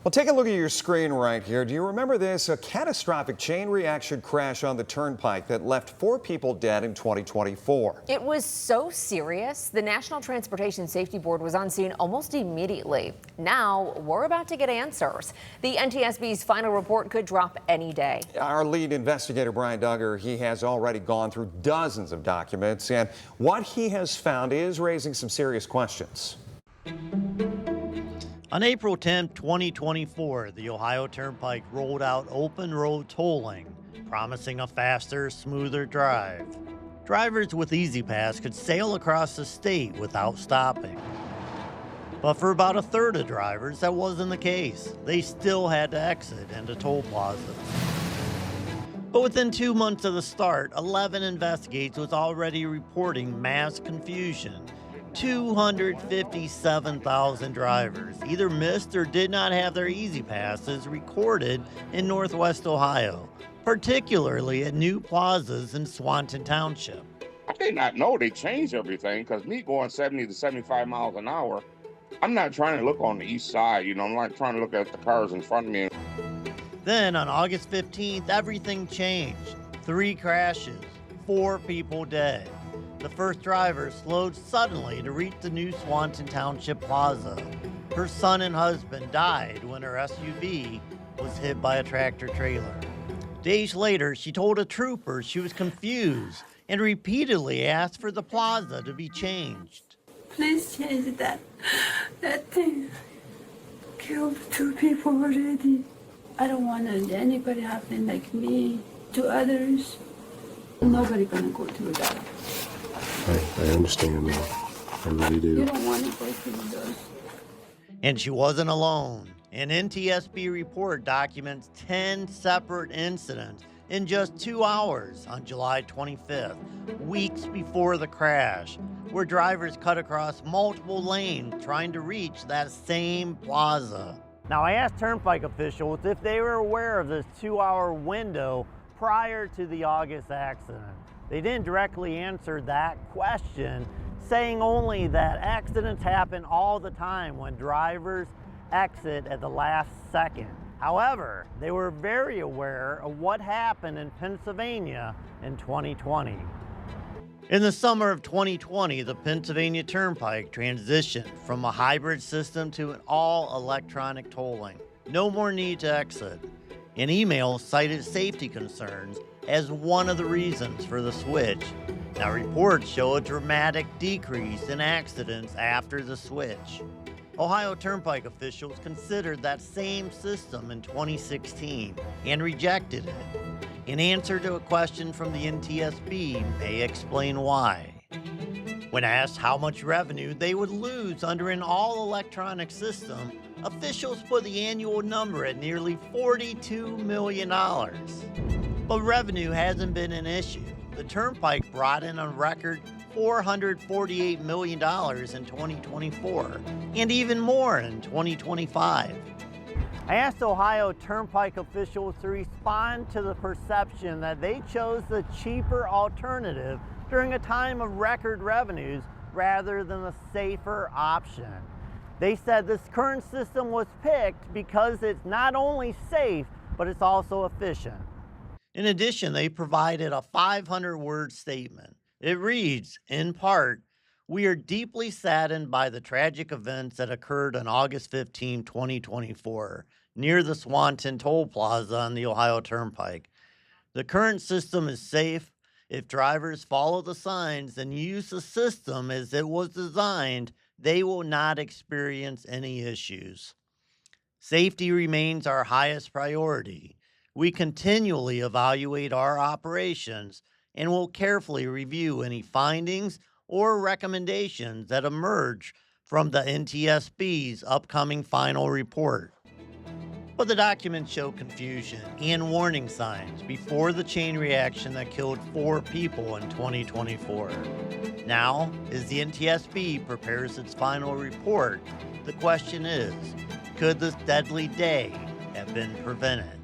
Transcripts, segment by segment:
Well, take a look at your screen right here. Do you remember this? A catastrophic chain reaction crash on the Turnpike that left 4 people dead in 2024. It was so serious, the National Transportation Safety Board was on scene almost immediately. Now, we're about to get answers. The NTSB's final report could drop any day. Our lead investigator, Brian Duggar, he has already gone through dozens of documents, and what he has found is raising some serious questions. On April 10, 2024, the Ohio Turnpike rolled out open road tolling, promising a faster, smoother drive. Drivers with Easy Pass could sail across the state without stopping. But for about a third of drivers, that wasn't the case. They still had to exit into toll plazas. But within 2 months of the start, 11 Investigates was already reporting mass confusion. 257,000 drivers either missed or did not have their Easy Passes recorded in Northwest Ohio, particularly at new plazas in Swanton Township. I did not know they changed everything, because me going 70 to 75 miles an hour, I'm not trying to look on the east side, I'm not trying to look at the cars in front of me. Then on August 15th, everything changed. 3 crashes, 4 people dead. The first driver slowed suddenly to reach the new Swanton Township Plaza. Her son and husband died when her SUV was hit by a tractor trailer. Days later, she told a trooper she was confused and repeatedly asked for the plaza to be changed. Please change that. That thing killed 2 people already. I don't want anybody happen like me to others. Nobody gonna go through that. I understand that. I really do. You don't want to go through those. And she wasn't alone. An NTSB report documents 10 separate incidents in just 2 hours on July 25th, weeks before the crash, where drivers cut across multiple lanes trying to reach that same plaza. Now, I asked Turnpike officials if they were aware of this 2-hour window prior to the August accident. They didn't directly answer that question, saying only that accidents happen all the time when drivers exit at the last second. However, they were very aware of what happened in Pennsylvania in 2020. In the summer of 2020, the Pennsylvania Turnpike transitioned from a hybrid system to an all-electronic tolling. No more need to exit. An email cited safety concerns as one of the reasons for the switch. Now, reports show a dramatic decrease in accidents after the switch. Ohio Turnpike officials considered that same system in 2016 and rejected it. In answer to a question from the NTSB, may explain why. When asked how much revenue they would lose under an all-electronic system, officials put the annual number at nearly $42 million. But revenue hasn't been an issue. The Turnpike brought in a record $448 million in 2024, and even more in 2025. I asked Ohio Turnpike officials to respond to the perception that they chose the cheaper alternative during a time of record revenues rather than the safer option. They said this current system was picked because it's not only safe, but it's also efficient. In addition, they provided a 500-word statement. It reads, in part, "We are deeply saddened by the tragic events that occurred on August 15, 2024, near the Swanton Toll Plaza on the Ohio Turnpike. The current system is safe. If drivers follow the signs and use the system as it was designed, they will not experience any issues. Safety remains our highest priority. We continually evaluate our operations and will carefully review any findings or recommendations that emerge from the NTSB's upcoming final report." But the documents show confusion and warning signs before the chain reaction that killed 4 people in 2024. Now, as the NTSB prepares its final report, the question is, could this deadly day have been prevented?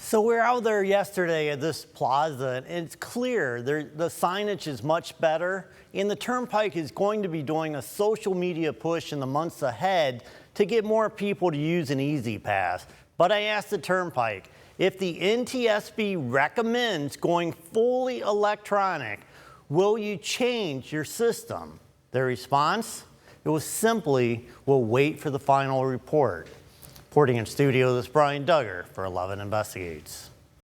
So we're out there yesterday at this plaza, and it's clear the signage is much better, and the Turnpike is going to be doing a social media push in the months ahead to get more people to use an Easy Pass. But I asked the Turnpike, if the NTSB recommends going fully electronic, will you change your system? Their response? It was simply, we'll wait for the final report. Reporting in studio, this is Brian Duggar for 11 Investigates.